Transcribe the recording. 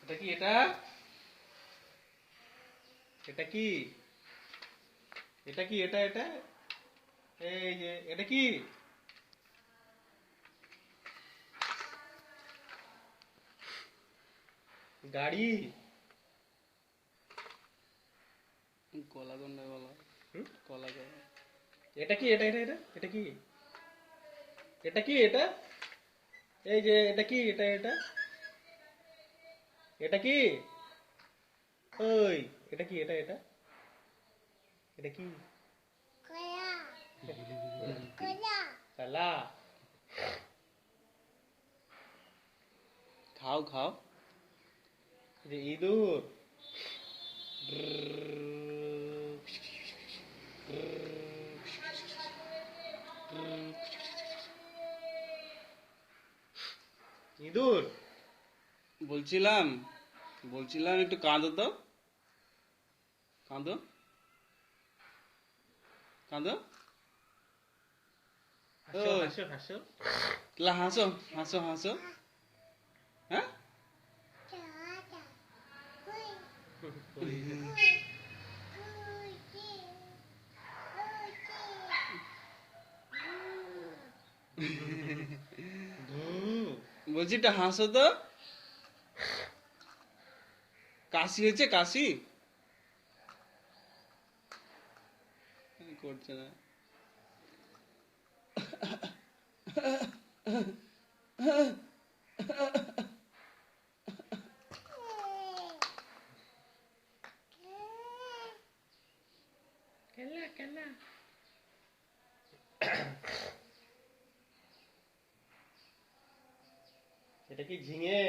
এটা কি এটা? এটা কি? এটা কি এটা এটা? এই যে এটা কি? গাড়ি। কলা কোনটা বলো? হুম? কলা কলা। এটা কি এটা এটা এটা? এটা কি? এটা কি এটা? এই যে এটা কি এটা এটা? এটা কি? ওই এটা কি এটা এটা? এটা কি? কলা। খাও খাও। যে ইঁদুর। ইঁদুর। বলছিলাম বলছিলাম একটু কাঁদো তো, কাঁদো কাঁদো। হাসো ওই হাসো হাসো। লা হাসো হাসো হাসো। হ্যাঁ বলছি একটা হাসো তো। কাশি হয়েছে কাশি? করছে না। কেলা কেলা। এটা কি ঝিঙে?